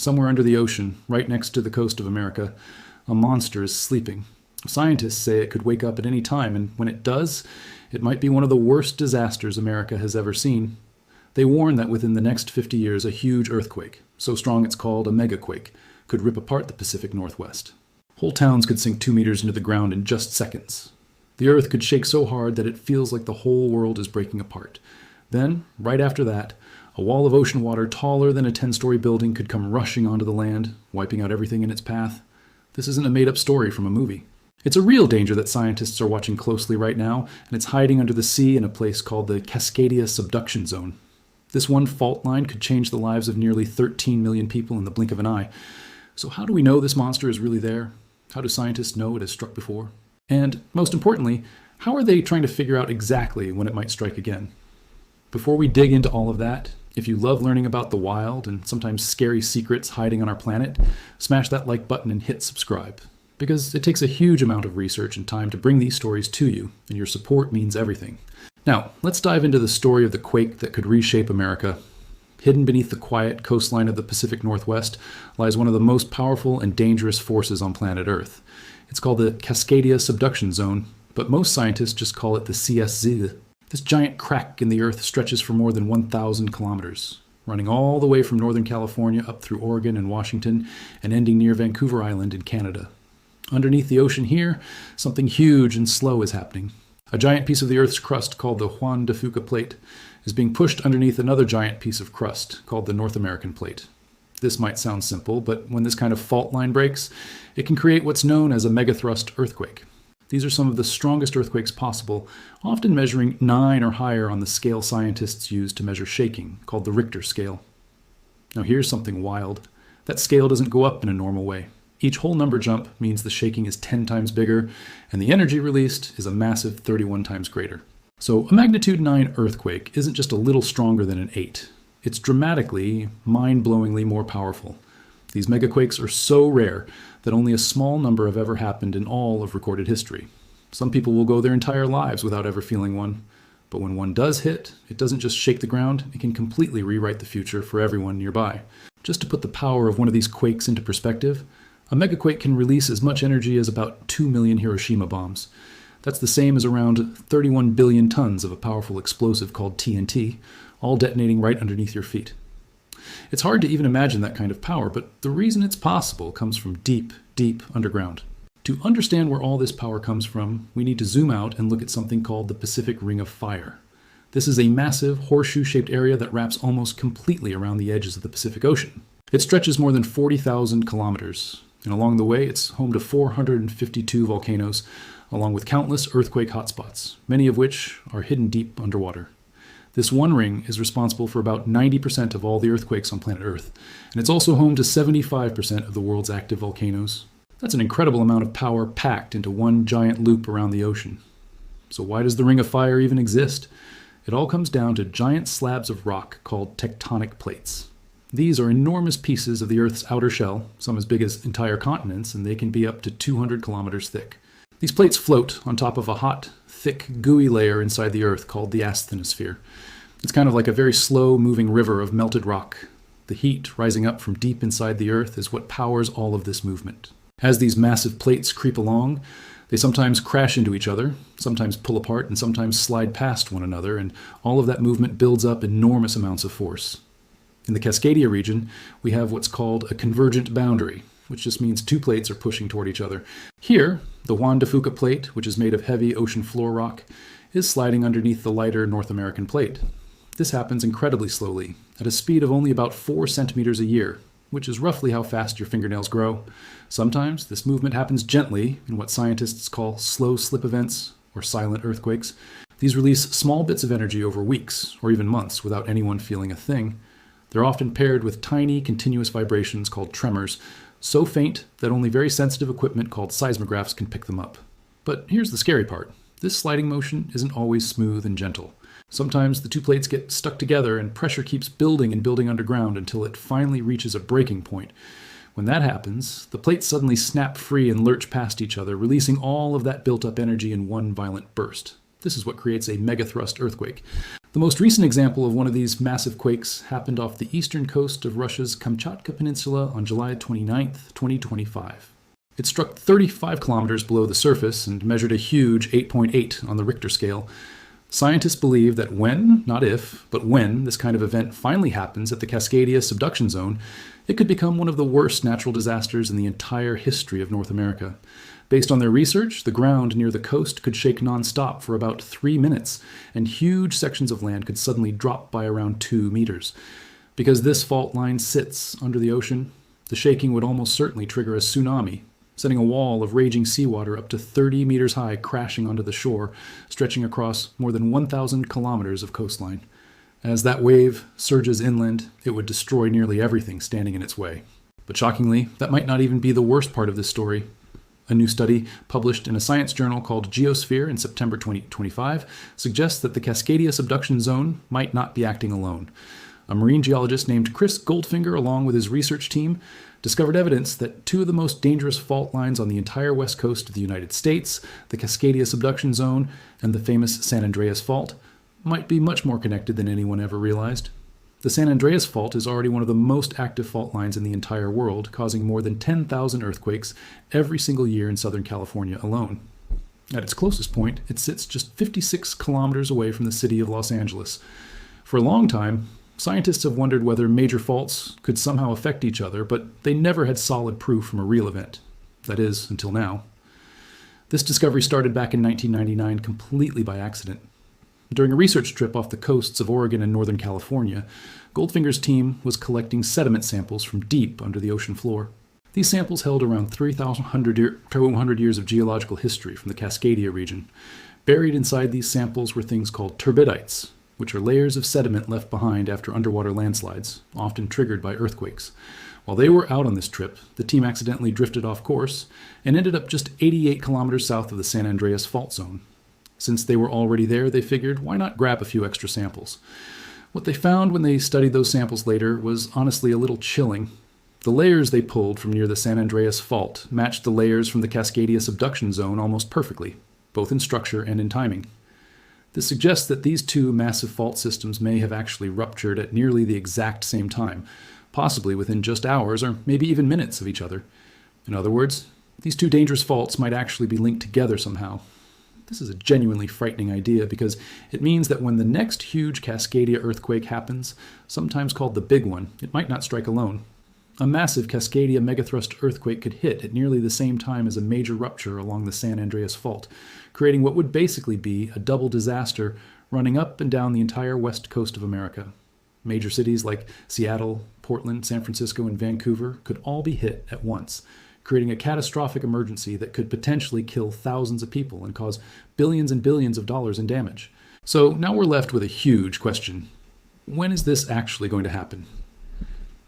somewhere under the ocean, right next to the coast of America, a monster is sleeping. Scientists say it could wake up at any time, and when it does, it might be one of the worst disasters America has ever seen. They warn that within the next 50 years, a huge earthquake, so strong it's called a megaquake, could rip apart the Pacific Northwest. Whole towns could sink 2 meters into the ground in just seconds. The earth could shake so hard that it feels like the whole world is breaking apart. Then, right after that, a wall of ocean water taller than a 10-story building could come rushing onto the land, wiping out everything in its path. This isn't a made-up story from a movie. It's a real danger that scientists are watching closely right now, and it's hiding under the sea in a place called the Cascadia Subduction Zone. This one fault line could change the lives of nearly 13 million people in the blink of an eye. So how do we know this monster is really there? How do scientists know it has struck before? And, most importantly, how are they trying to figure out exactly when it might strike again? Before we dig into all of that, if you love learning about the wild and sometimes scary secrets hiding on our planet, smash that like button and hit subscribe. Because it takes a huge amount of research and time to bring these stories to you, and your support means everything. Now, let's dive into the story of the quake that could reshape America. Hidden beneath the quiet coastline of the Pacific Northwest lies one of the most powerful and dangerous forces on planet Earth. It's called the Cascadia Subduction Zone, but most scientists just call it the CSZ. This giant crack in the Earth stretches for more than 1,000 kilometers, running all the way from Northern California up through Oregon and Washington and ending near Vancouver Island in Canada. Underneath the ocean here, something huge and slow is happening. A giant piece of the Earth's crust called the Juan de Fuca Plate is being pushed underneath another giant piece of crust called the North American Plate. This might sound simple, but when this kind of fault line breaks, it can create what's known as a megathrust earthquake. These are some of the strongest earthquakes possible, often measuring 9 or higher on the scale scientists use to measure shaking, called the Richter scale. Now here's something wild. That scale doesn't go up in a normal way. Each whole number jump means the shaking is 10 times bigger, and the energy released is a massive 31 times greater. So a magnitude 9 earthquake isn't just a little stronger than an 8. It's dramatically, mind-blowingly more powerful. These megaquakes are so rare that only a small number have ever happened in all of recorded history. Some people will go their entire lives without ever feeling one. But when one does hit, it doesn't just shake the ground, it can completely rewrite the future for everyone nearby. Just to put the power of one of these quakes into perspective, a megaquake can release as much energy as about 2 million Hiroshima bombs. That's the same as around 31 billion tons of a powerful explosive called TNT, all detonating right underneath your feet. It's hard to even imagine that kind of power, but the reason it's possible comes from deep, deep underground. To understand where all this power comes from, we need to zoom out and look at something called the Pacific Ring of Fire. This is a massive, horseshoe-shaped area that wraps almost completely around the edges of the Pacific Ocean. It stretches more than 40,000 kilometers. And along the way, it's home to 452 volcanoes, along with countless earthquake hotspots, many of which are hidden deep underwater. This one ring is responsible for about 90% of all the earthquakes on planet Earth, and it's also home to 75% of the world's active volcanoes. That's an incredible amount of power packed into one giant loop around the ocean. So why does the Ring of Fire even exist? It all comes down to giant slabs of rock called tectonic plates. These are enormous pieces of the Earth's outer shell, some as big as entire continents, and they can be up to 200 kilometers thick. These plates float on top of a hot, thick, gooey layer inside the Earth called the asthenosphere. It's kind of like a very slow-moving river of melted rock. The heat rising up from deep inside the Earth is what powers all of this movement. As these massive plates creep along, they sometimes crash into each other, sometimes pull apart, and sometimes slide past one another, and all of that movement builds up enormous amounts of force. In the Cascadia region, we have what's called a convergent boundary, which just means two plates are pushing toward each other. Here, the Juan de Fuca Plate, which is made of heavy ocean floor rock, is sliding underneath the lighter North American Plate. This happens incredibly slowly, at a speed of only about 4 centimeters a year, which is roughly how fast your fingernails grow. Sometimes this movement happens gently in what scientists call slow slip events, or silent earthquakes. These release small bits of energy over weeks, or even months, without anyone feeling a thing. They're often paired with tiny, continuous vibrations called tremors, so faint that only very sensitive equipment called seismographs can pick them up. But here's the scary part. This sliding motion isn't always smooth and gentle. Sometimes the two plates get stuck together and pressure keeps building and building underground until it finally reaches a breaking point. When that happens, the plates suddenly snap free and lurch past each other, releasing all of that built-up energy in one violent burst. This is what creates a megathrust earthquake. The most recent example of one of these massive quakes happened off the eastern coast of Russia's Kamchatka Peninsula on July 29, 2025. It struck 35 kilometers below the surface and measured a huge 8.8 on the Richter scale. Scientists believe that when, not if, but when this kind of event finally happens at the Cascadia Subduction Zone, it could become one of the worst natural disasters in the entire history of North America. Based on their research, the ground near the coast could shake non-stop for about 3 minutes, and huge sections of land could suddenly drop by around 2 meters. Because this fault line sits under the ocean, the shaking would almost certainly trigger a tsunami, sending a wall of raging seawater up to 30 meters high crashing onto the shore, stretching across more than 1,000 kilometers of coastline. As that wave surges inland, it would destroy nearly everything standing in its way. But shockingly, that might not even be the worst part of this story. A new study published in a science journal called Geosphere in September 2025 suggests that the Cascadia Subduction Zone might not be acting alone. A marine geologist named Chris Goldfinger, along with his research team, discovered evidence that two of the most dangerous fault lines on the entire west coast of the United States, the Cascadia Subduction Zone and the famous San Andreas Fault, might be much more connected than anyone ever realized. The San Andreas Fault is already one of the most active fault lines in the entire world, causing more than 10,000 earthquakes every single year in Southern California alone. At its closest point, it sits just 56 kilometers away from the city of Los Angeles. For a long time, scientists have wondered whether major faults could somehow affect each other, but they never had solid proof from a real event. That is, until now. This discovery started back in 1999 completely by accident. During a research trip off the coasts of Oregon and Northern California, Goldfinger's team was collecting sediment samples from deep under the ocean floor. These samples held around 3,200 years of geological history from the Cascadia region. Buried inside these samples were things called turbidites, which are layers of sediment left behind after underwater landslides, often triggered by earthquakes. While they were out on this trip, the team accidentally drifted off course and ended up just 88 kilometers south of the San Andreas Fault Zone. Since they were already there, they figured, why not grab a few extra samples? What they found when they studied those samples later was honestly a little chilling. The layers they pulled from near the San Andreas Fault matched the layers from the Cascadia Subduction Zone almost perfectly, both in structure and in timing. This suggests that these two massive fault systems may have actually ruptured at nearly the exact same time, possibly within just hours or maybe even minutes of each other. In other words, these two dangerous faults might actually be linked together somehow. This is a genuinely frightening idea because it means that when the next huge Cascadia earthquake happens, sometimes called the big one, it might not strike alone. A massive Cascadia megathrust earthquake could hit at nearly the same time as a major rupture along the San Andreas Fault, creating what would basically be a double disaster running up and down the entire west coast of America. Major cities like Seattle, Portland, San Francisco, and Vancouver could all be hit at once, creating a catastrophic emergency that could potentially kill thousands of people and cause billions and billions of dollars in damage. So now we're left with a huge question. When is this actually going to happen?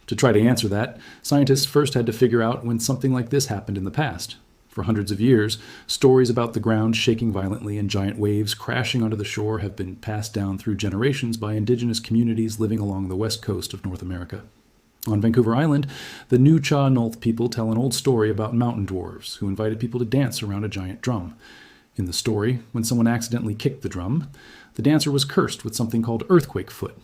To try to answer that, scientists first had to figure out when something like this happened in the past. For hundreds of years, stories about the ground shaking violently and giant waves crashing onto the shore have been passed down through generations by indigenous communities living along the west coast of North America. On Vancouver Island, the Nuu-chah-nulth people tell an old story about mountain dwarves who invited people to dance around a giant drum. In the story, when someone accidentally kicked the drum, the dancer was cursed with something called earthquake foot,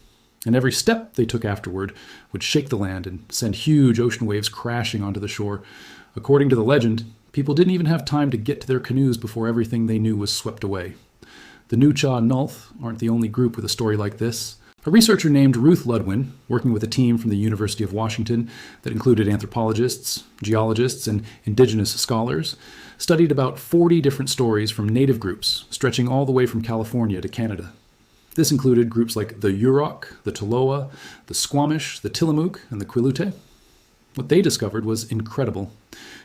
and every step they took afterward would shake the land and send huge ocean waves crashing onto the shore. According to the legend, people didn't even have time to get to their canoes before everything they knew was swept away. The Nuu-chah-nulth aren't the only group with a story like this. A researcher named Ruth Ludwin, working with a team from the University of Washington that included anthropologists, geologists, and indigenous scholars, studied about 40 different stories from native groups, stretching all the way from California to Canada. This included groups like the Yurok, the Tolowa, the Squamish, the Tillamook, and the Quileute. What they discovered was incredible.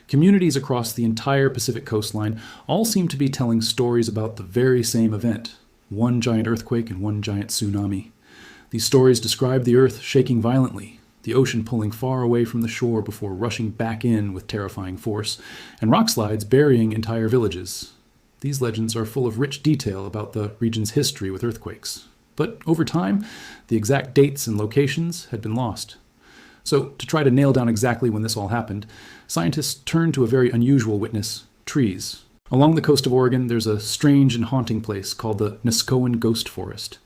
Communities across the entire Pacific coastline all seemed to be telling stories about the very same event, one giant earthquake and one giant tsunami. These stories describe the earth shaking violently, the ocean pulling far away from the shore before rushing back in with terrifying force, and rockslides burying entire villages. These legends are full of rich detail about the region's history with earthquakes. But over time, the exact dates and locations had been lost. So, to try to nail down exactly when this all happened, scientists turned to a very unusual witness, trees. Along the coast of Oregon, there's a strange and haunting place called the Niskoan Ghost Forest.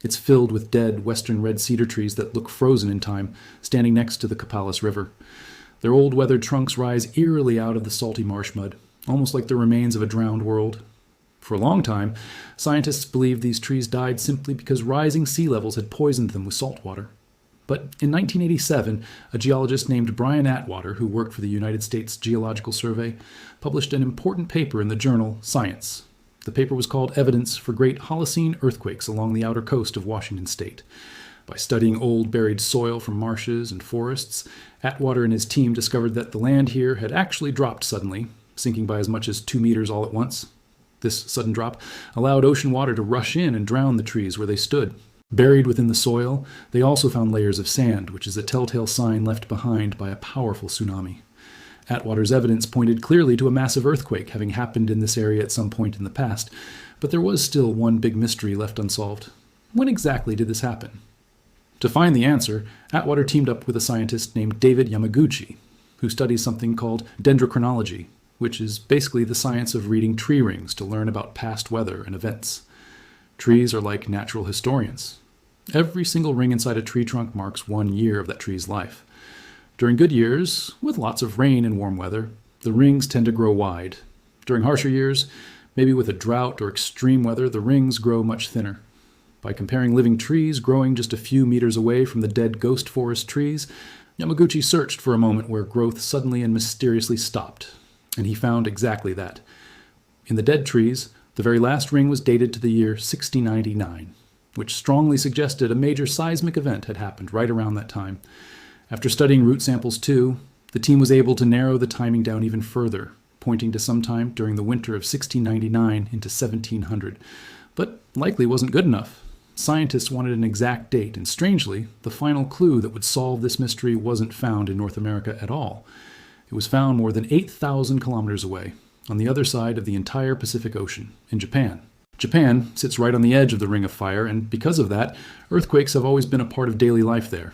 It's filled with dead western red cedar trees that look frozen in time, standing next to the Kapalas River. Their old weathered trunks rise eerily out of the salty marsh mud, almost like the remains of a drowned world. For a long time, scientists believed these trees died simply because rising sea levels had poisoned them with salt water. But in 1987, a geologist named Brian Atwater, who worked for the United States Geological Survey, published an important paper in the journal Science. The paper was called Evidence for Great Holocene Earthquakes Along the Outer Coast of Washington State. By studying old buried soil from marshes and forests, Atwater and his team discovered that the land here had actually dropped suddenly, sinking by as much as 2 meters all at once. This sudden drop allowed ocean water to rush in and drown the trees where they stood. Buried within the soil, they also found layers of sand, which is a telltale sign left behind by a powerful tsunami. Atwater's evidence pointed clearly to a massive earthquake having happened in this area at some point in the past, but there was still one big mystery left unsolved. When exactly did this happen? To find the answer, Atwater teamed up with a scientist named David Yamaguchi, who studies something called dendrochronology, which is basically the science of reading tree rings to learn about past weather and events. Trees are like natural historians. Every single ring inside a tree trunk marks 1 year of that tree's life. During good years, with lots of rain and warm weather, the rings tend to grow wide. During harsher years, maybe with a drought or extreme weather, the rings grow much thinner. By comparing living trees growing just a few meters away from the dead ghost forest trees, Yamaguchi searched for a moment where growth suddenly and mysteriously stopped. And he found exactly that. In the dead trees, the very last ring was dated to the year 1699, which strongly suggested a major seismic event had happened right around that time. After studying root samples too, the team was able to narrow the timing down even further, pointing to sometime during the winter of 1699 into 1700. But likely wasn't good enough. Scientists wanted an exact date, and strangely, the final clue that would solve this mystery wasn't found in North America at all. It was found more than 8,000 kilometers away, on the other side of the entire Pacific Ocean, in Japan. Japan sits right on the edge of the Ring of Fire, and because of that, earthquakes have always been a part of daily life there.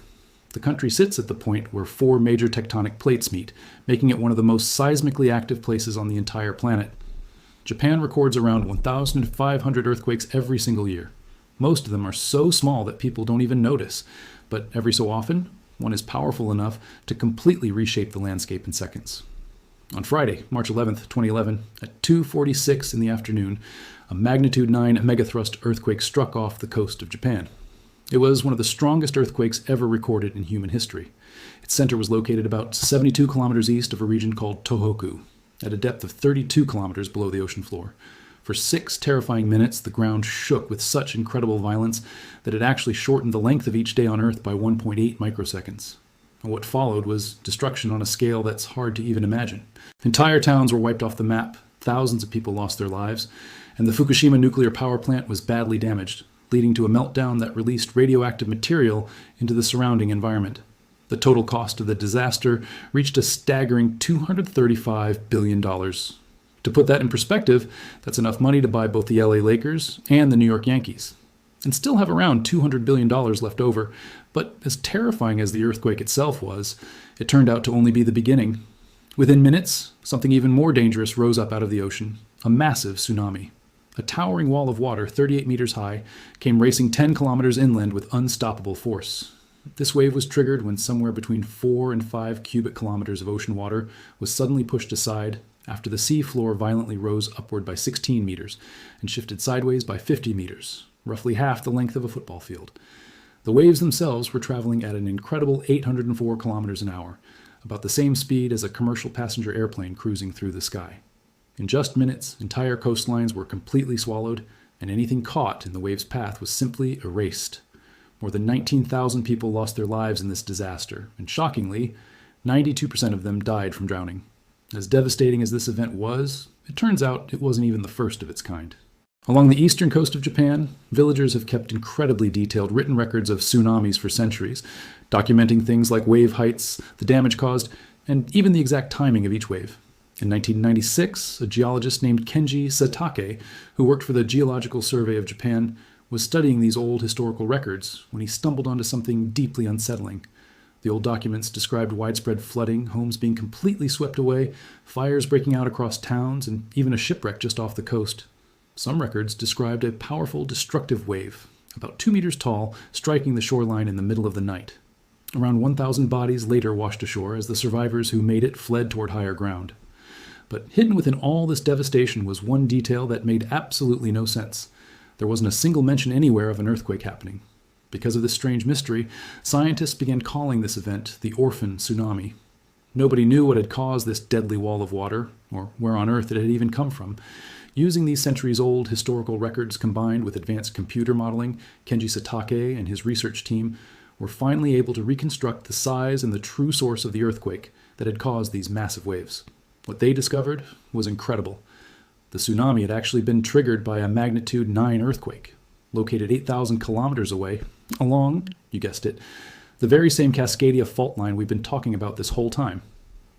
The country sits at the point where 4 major tectonic plates meet, making it one of the most seismically active places on the entire planet. Japan records around 1,500 earthquakes every single year. Most of them are so small that people don't even notice, but every so often, one is powerful enough to completely reshape the landscape in seconds. On Friday, March 11th, 2011, at 2:46 in the afternoon, a magnitude 9 megathrust earthquake struck off the coast of Japan. It was one of the strongest earthquakes ever recorded in human history. Its center was located about 72 kilometers east of a region called Tohoku, at a depth of 32 kilometers below the ocean floor. For 6 terrifying minutes, the ground shook with such incredible violence that it actually shortened the length of each day on Earth by 1.8 microseconds. And what followed was destruction on a scale that's hard to even imagine. Entire towns were wiped off the map, thousands of people lost their lives, and the Fukushima nuclear power plant was badly damaged, leading to a meltdown that released radioactive material into the surrounding environment. The total cost of the disaster reached a staggering $235 billion. To put that in perspective, that's enough money to buy both the LA Lakers and the New York Yankees, and still have around $200 billion left over. But as terrifying as the earthquake itself was, it turned out to only be the beginning. Within minutes, something even more dangerous rose up out of the ocean, a massive tsunami. A towering wall of water 38 meters high came racing 10 kilometers inland with unstoppable force. This wave was triggered when somewhere between 4 and 5 cubic kilometers of ocean water was suddenly pushed aside after the sea floor violently rose upward by 16 meters and shifted sideways by 50 meters, roughly half the length of a football field. The waves themselves were traveling at an incredible 804 kilometers an hour, about the same speed as a commercial passenger airplane cruising through the sky. In just minutes, entire coastlines were completely swallowed, and anything caught in the wave's path was simply erased. More than 19,000 people lost their lives in this disaster, and shockingly, 92% of them died from drowning. As devastating as this event was, it turns out it wasn't even the first of its kind. Along the eastern coast of Japan, villagers have kept incredibly detailed written records of tsunamis for centuries, documenting things like wave heights, the damage caused, and even the exact timing of each wave. In 1996, a geologist named Kenji Satake, who worked for the Geological Survey of Japan, was studying these old historical records when he stumbled onto something deeply unsettling. The old documents described widespread flooding, homes being completely swept away, fires breaking out across towns, and even a shipwreck just off the coast. Some records described a powerful destructive wave, about 2 meters tall, striking the shoreline in the middle of the night. Around 1,000 bodies later washed ashore as the survivors who made it fled toward higher ground. But hidden within all this devastation was one detail that made absolutely no sense. There wasn't a single mention anywhere of an earthquake happening. Because of this strange mystery, scientists began calling this event the orphan tsunami. Nobody knew what had caused this deadly wall of water, or where on Earth it had even come from. Using these centuries-old historical records combined with advanced computer modeling, Kenji Satake and his research team were finally able to reconstruct the size and the true source of the earthquake that had caused these massive waves. What they discovered was incredible. The tsunami had actually been triggered by a magnitude 9 earthquake, located 8,000 kilometers away, along, you guessed it, the very same Cascadia fault line we've been talking about this whole time.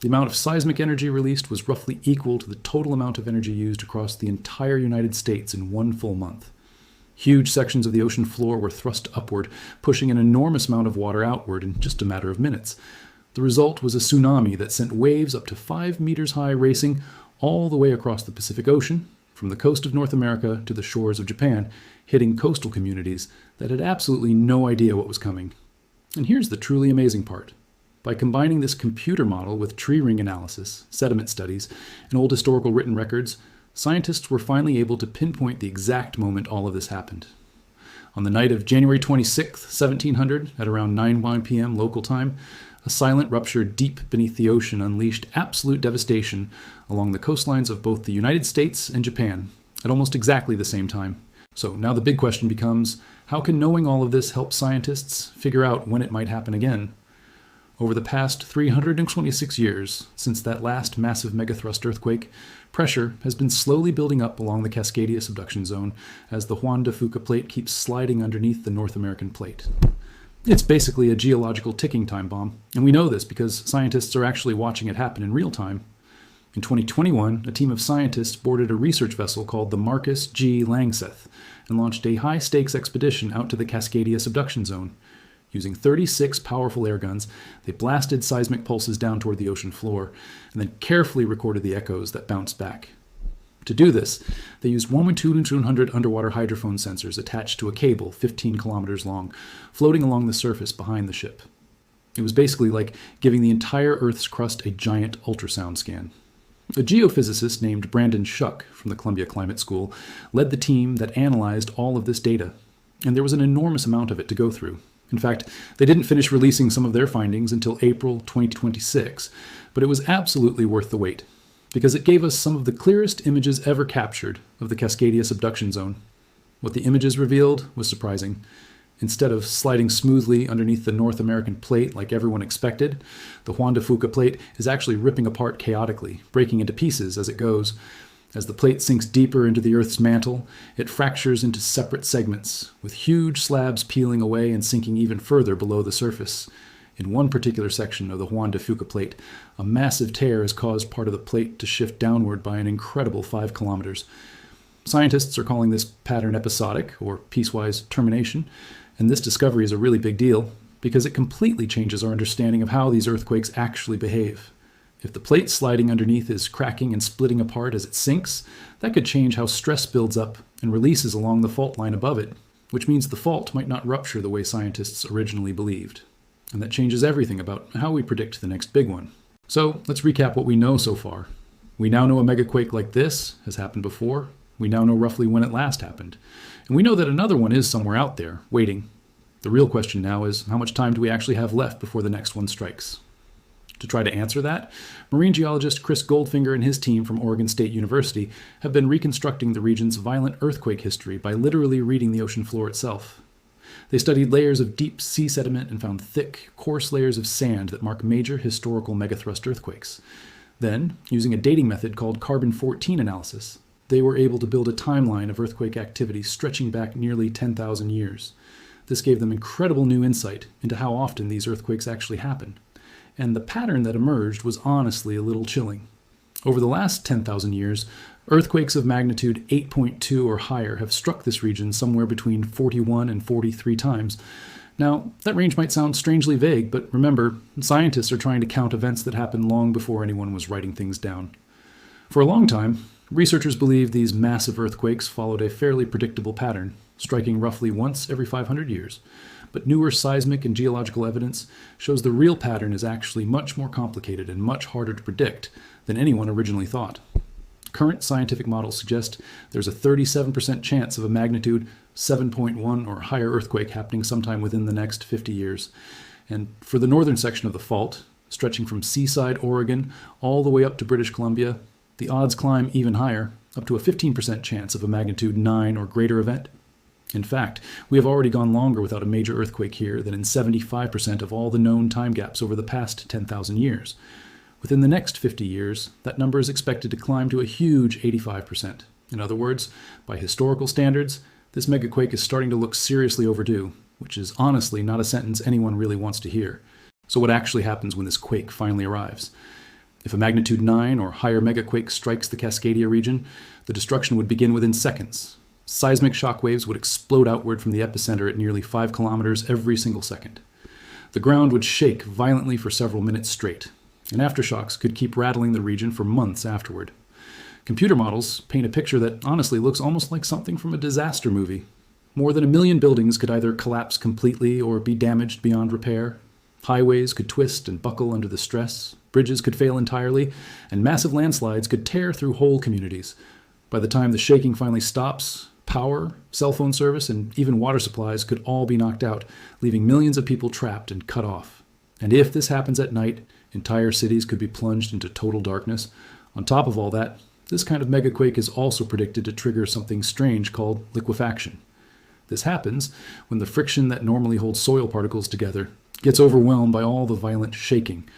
The amount of seismic energy released was roughly equal to the total amount of energy used across the entire United States in one full month. Huge sections of the ocean floor were thrust upward, pushing an enormous amount of water outward in just a matter of minutes. The result was a tsunami that sent waves up to 5 meters high racing all the way across the Pacific Ocean, from the coast of North America to the shores of Japan, hitting coastal communities that had absolutely no idea what was coming. And here's the truly amazing part. By combining this computer model with tree ring analysis, sediment studies, and old historical written records, scientists were finally able to pinpoint the exact moment all of this happened. On the night of January 26, 1700, at around 9 p.m. local time, a silent rupture deep beneath the ocean unleashed absolute devastation along the coastlines of both the United States and Japan at almost exactly the same time. So now the big question becomes, how can knowing all of this help scientists figure out when it might happen again? Over the past 326 years, since that last massive megathrust earthquake, pressure has been slowly building up along the Cascadia Subduction Zone as the Juan de Fuca Plate keeps sliding underneath the North American plate. It's basically a geological ticking time bomb, and we know this because scientists are actually watching it happen in real time. In 2021, a team of scientists boarded a research vessel called the Marcus G. Langseth and launched a high-stakes expedition out to the Cascadia Subduction Zone. Using 36 powerful air guns, they blasted seismic pulses down toward the ocean floor and then carefully recorded the echoes that bounced back. To do this, they used 1,200 underwater hydrophone sensors attached to a cable 15 kilometers long, floating along the surface behind the ship. It was basically like giving the entire Earth's crust a giant ultrasound scan. A geophysicist named Brandon Shuck from the Columbia Climate School led the team that analyzed all of this data, and there was an enormous amount of it to go through. In fact, they didn't finish releasing some of their findings until April 2026, but it was absolutely worth the wait, because it gave us some of the clearest images ever captured of the Cascadia Subduction Zone. What the images revealed was surprising. Instead of sliding smoothly underneath the North American plate like everyone expected, the Juan de Fuca Plate is actually ripping apart chaotically, breaking into pieces as it goes. As the plate sinks deeper into the Earth's mantle, it fractures into separate segments, with huge slabs peeling away and sinking even further below the surface. In one particular section of the Juan de Fuca Plate, a massive tear has caused part of the plate to shift downward by an incredible 5 kilometers. Scientists are calling this pattern episodic, or piecewise termination, and this discovery is a really big deal because it completely changes our understanding of how these earthquakes actually behave. If the plate sliding underneath is cracking and splitting apart as it sinks, that could change how stress builds up and releases along the fault line above it, which means the fault might not rupture the way scientists originally believed. And that changes everything about how we predict the next big one. So let's recap what we know so far. We now know a megaquake like this has happened before. We now know roughly when it last happened. And we know that another one is somewhere out there, waiting. The real question now is, how much time do we actually have left before the next one strikes? To try to answer that, marine geologist Chris Goldfinger and his team from Oregon State University have been reconstructing the region's violent earthquake history by literally reading the ocean floor itself. They studied layers of deep sea sediment and found thick, coarse layers of sand that mark major historical megathrust earthquakes. Then, using a dating method called carbon-14 analysis, they were able to build a timeline of earthquake activity stretching back nearly 10,000 years. This gave them incredible new insight into how often these earthquakes actually happen. And the pattern that emerged was honestly a little chilling. Over the last 10,000 years, earthquakes of magnitude 8.2 or higher have struck this region somewhere between 41 and 43 times. Now, that range might sound strangely vague, but remember, scientists are trying to count events that happened long before anyone was writing things down. For a long time, researchers believed these massive earthquakes followed a fairly predictable pattern, striking roughly once every 500 years. But newer seismic and geological evidence shows the real pattern is actually much more complicated and much harder to predict than anyone originally thought. Current scientific models suggest there's a 37% chance of a magnitude 7.1 or higher earthquake happening sometime within the next 50 years. And for the northern section of the fault, stretching from seaside Oregon all the way up to British Columbia, the odds climb even higher, up to a 15% chance of a magnitude 9 or greater event. In fact, we have already gone longer without a major earthquake here than in 75% of all the known time gaps over the past 10,000 years. Within the next 50 years, that number is expected to climb to a huge 85%. In other words, by historical standards, this megaquake is starting to look seriously overdue, which is honestly not a sentence anyone really wants to hear. So what actually happens when this quake finally arrives? If a magnitude 9 or higher megaquake strikes the Cascadia region, the destruction would begin within seconds. Seismic shock waves would explode outward from the epicenter at nearly 5 kilometers every single second. The ground would shake violently for several minutes straight, and aftershocks could keep rattling the region for months afterward. Computer models paint a picture that honestly looks almost like something from a disaster movie. More than 1 million buildings could either collapse completely or be damaged beyond repair. Highways could twist and buckle under the stress, bridges could fail entirely, and massive landslides could tear through whole communities. By the time the shaking finally stops, power, cell phone service, and even water supplies could all be knocked out, leaving millions of people trapped and cut off. And if this happens at night, entire cities could be plunged into total darkness. On top of all that, this kind of megaquake is also predicted to trigger something strange called liquefaction. This happens when the friction that normally holds soil particles together gets overwhelmed by all the violent shaking.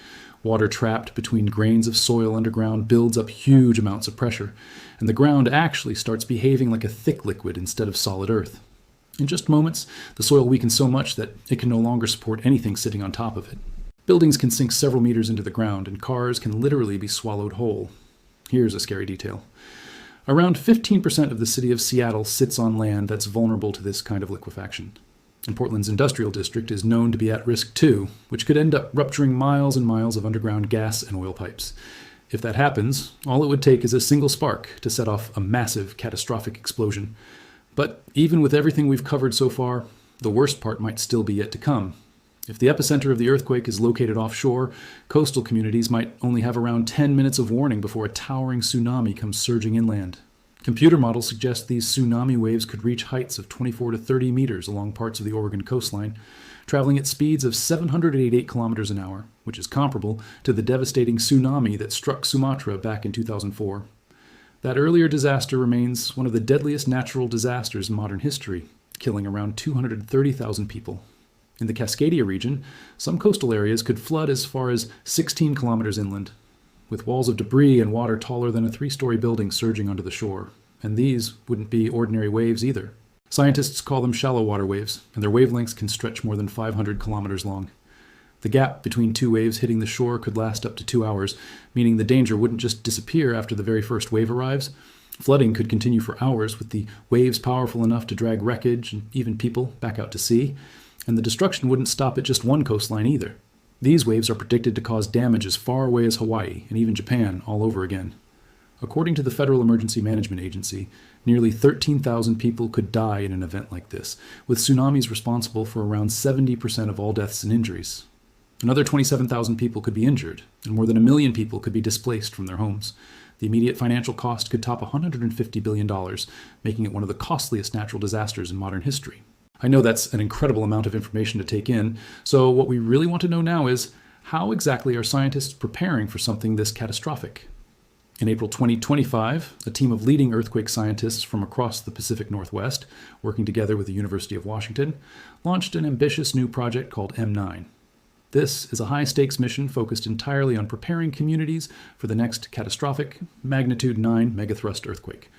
Water trapped between grains of soil underground builds up huge amounts of pressure, and the ground actually starts behaving like a thick liquid instead of solid earth. In just moments, the soil weakens so much that it can no longer support anything sitting on top of it. Buildings can sink several meters into the ground, and cars can literally be swallowed whole. Here's a scary detail. Around 15% of the city of Seattle sits on land that's vulnerable to this kind of liquefaction. And Portland's industrial district is known to be at risk too, which could end up rupturing miles and miles of underground gas and oil pipes. If that happens, all it would take is a single spark to set off a massive, catastrophic explosion. But even with everything we've covered so far, the worst part might still be yet to come. If the epicenter of the earthquake is located offshore, coastal communities might only have around 10 minutes of warning before a towering tsunami comes surging inland. Computer models suggest these tsunami waves could reach heights of 24 to 30 meters along parts of the Oregon coastline, traveling at speeds of 788 kilometers an hour, which is comparable to the devastating tsunami that struck Sumatra back in 2004. That earlier disaster remains one of the deadliest natural disasters in modern history, killing around 230,000 people. In the Cascadia region, some coastal areas could flood as far as 16 kilometers inland, with walls of debris and water taller than a 3-story building surging onto the shore. And these wouldn't be ordinary waves either. Scientists call them shallow water waves, and their wavelengths can stretch more than 500 kilometers long. The gap between two waves hitting the shore could last up to 2 hours, meaning the danger wouldn't just disappear after the very first wave arrives. Flooding could continue for hours, with the waves powerful enough to drag wreckage and even people back out to sea. And the destruction wouldn't stop at just one coastline either. These waves are predicted to cause damage as far away as Hawaii and even Japan all over again. According to the Federal Emergency Management Agency, nearly 13,000 people could die in an event like this, with tsunamis responsible for around 70% of all deaths and injuries. Another 27,000 people could be injured, and more than 1 million people could be displaced from their homes. The immediate financial cost could top $150 billion, making it one of the costliest natural disasters in modern history. I know that's an incredible amount of information to take in, so what we really want to know now is, how exactly are scientists preparing for something this catastrophic? In April 2025, a team of leading earthquake scientists from across the Pacific Northwest, working together with the University of Washington, launched an ambitious new project called M9. This is a high-stakes mission focused entirely on preparing communities for the next catastrophic, magnitude 9 megathrust earthquake.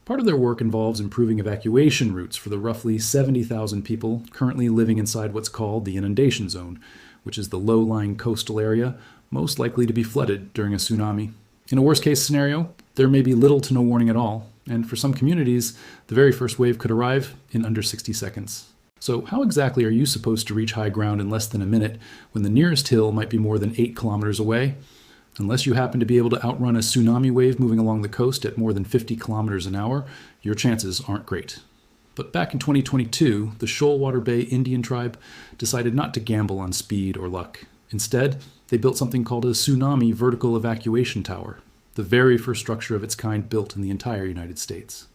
Part of their work involves improving evacuation routes for the roughly 70,000 people currently living inside what's called the inundation zone, which is the low-lying coastal area most likely to be flooded during a tsunami. In a worst-case scenario, there may be little to no warning at all, and for some communities, the very first wave could arrive in under 60 seconds. So how exactly are you supposed to reach high ground in less than a minute when the nearest hill might be more than 8 kilometers away? Unless you happen to be able to outrun a tsunami wave moving along the coast at more than 50 kilometers an hour, your chances aren't great. But back in 2022, the Shoalwater Bay Indian tribe decided not to gamble on speed or luck. Instead, they built something called a tsunami vertical evacuation tower, the very first structure of its kind built in the entire United States.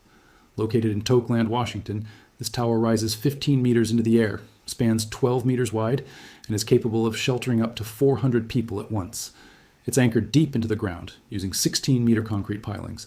Located in Tokeland, Washington, this tower rises 15 meters into the air, spans 12 meters wide, and is capable of sheltering up to 400 people at once. It's anchored deep into the ground, using 16-meter concrete pilings.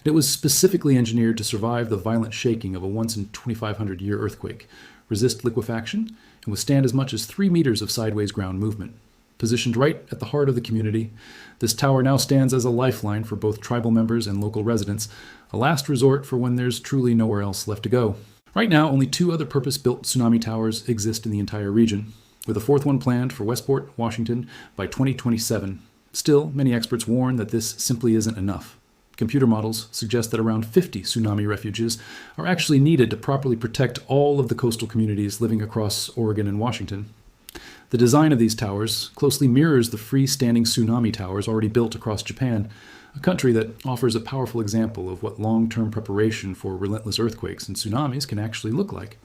It was specifically engineered to survive the violent shaking of a once-in-2,500-year earthquake, resist liquefaction, and withstand as much as 3 meters of sideways ground movement. Positioned right at the heart of the community, this tower now stands as a lifeline for both tribal members and local residents, a last resort for when there's truly nowhere else left to go. Right now, only 2 other purpose-built tsunami towers exist in the entire region, with a 4th one planned for Westport, Washington, by 2027. Still, many experts warn that this simply isn't enough. Computer models suggest that around 50 tsunami refuges are actually needed to properly protect all of the coastal communities living across Oregon and Washington. The design of these towers closely mirrors the freestanding tsunami towers already built across Japan, a country that offers a powerful example of what long-term preparation for relentless earthquakes and tsunamis can actually look like.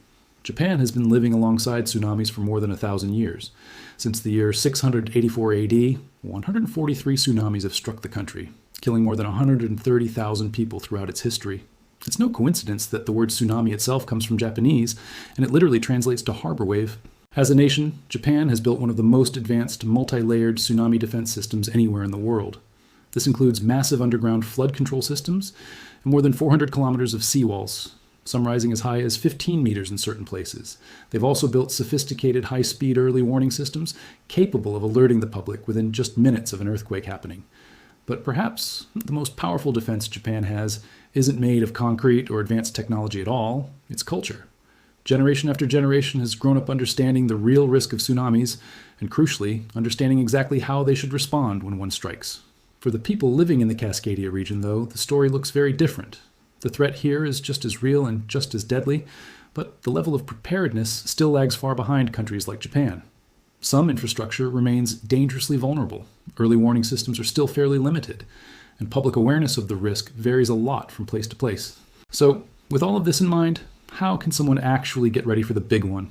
Japan has been living alongside tsunamis for more than 1,000 years. Since the year 684 AD, 143 tsunamis have struck the country, killing more than 130,000 people throughout its history. It's no coincidence that the word tsunami itself comes from Japanese, and it literally translates to harbor wave. As a nation, Japan has built one of the most advanced multi-layered tsunami defense systems anywhere in the world. This includes massive underground flood control systems and more than 400 kilometers of seawalls, some rising as high as 15 meters in certain places. They've also built sophisticated high-speed early warning systems capable of alerting the public within just minutes of an earthquake happening. But perhaps the most powerful defense Japan has isn't made of concrete or advanced technology at all, it's culture. Generation after generation has grown up understanding the real risk of tsunamis, and crucially, understanding exactly how they should respond when one strikes. For the people living in the Cascadia region, though, the story looks very different. The threat here is just as real and just as deadly, but the level of preparedness still lags far behind countries like Japan. Some infrastructure remains dangerously vulnerable, early warning systems are still fairly limited, and public awareness of the risk varies a lot from place to place. So, with all of this in mind, how can someone actually get ready for the big one?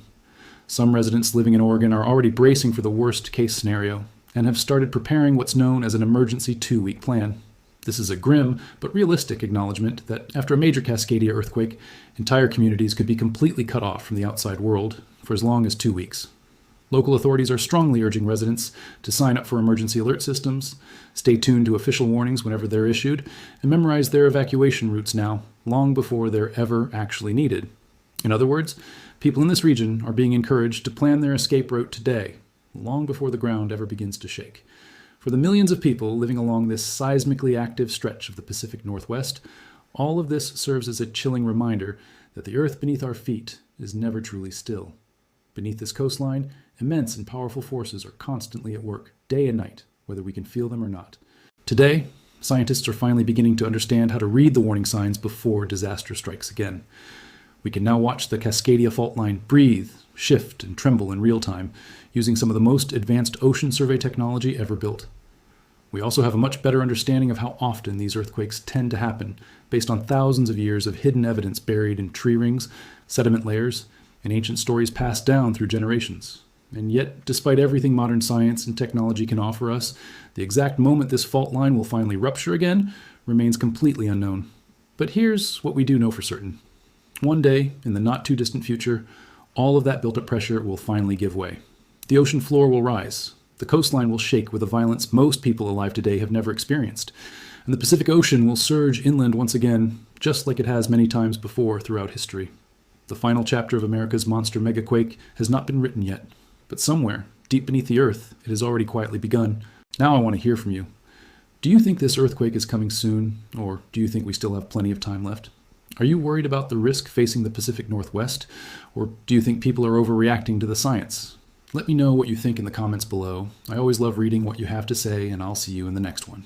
Some residents living in Oregon are already bracing for the worst-case scenario and have started preparing what's known as an emergency 2-week plan. This is a grim but realistic acknowledgement that after a major Cascadia earthquake, entire communities could be completely cut off from the outside world for as long as 2 weeks. Local authorities are strongly urging residents to sign up for emergency alert systems, stay tuned to official warnings whenever they're issued, and memorize their evacuation routes now, long before they're ever actually needed. In other words, people in this region are being encouraged to plan their escape route today, long before the ground ever begins to shake. For the millions of people living along this seismically active stretch of the Pacific Northwest, all of this serves as a chilling reminder that the earth beneath our feet is never truly still. Beneath this coastline, immense and powerful forces are constantly at work, day and night, whether we can feel them or not. Today, scientists are finally beginning to understand how to read the warning signs before disaster strikes again. We can now watch the Cascadia fault line breathe, shift, and tremble in real time, using some of the most advanced ocean survey technology ever built. We also have a much better understanding of how often these earthquakes tend to happen, based on thousands of years of hidden evidence buried in tree rings, sediment layers, and ancient stories passed down through generations. And yet, despite everything modern science and technology can offer us, the exact moment this fault line will finally rupture again remains completely unknown. But here's what we do know for certain. One day, in the not-too-distant future, all of that built-up pressure will finally give way. The ocean floor will rise. The coastline will shake with a violence most people alive today have never experienced. And the Pacific Ocean will surge inland once again, just like it has many times before throughout history. The final chapter of America's monster megaquake has not been written yet, but somewhere, deep beneath the earth, it has already quietly begun. Now I want to hear from you. Do you think this earthquake is coming soon, or do you think we still have plenty of time left? Are you worried about the risk facing the Pacific Northwest, or do you think people are overreacting to the science? Let me know what you think in the comments below. I always love reading what you have to say, and I'll see you in the next one.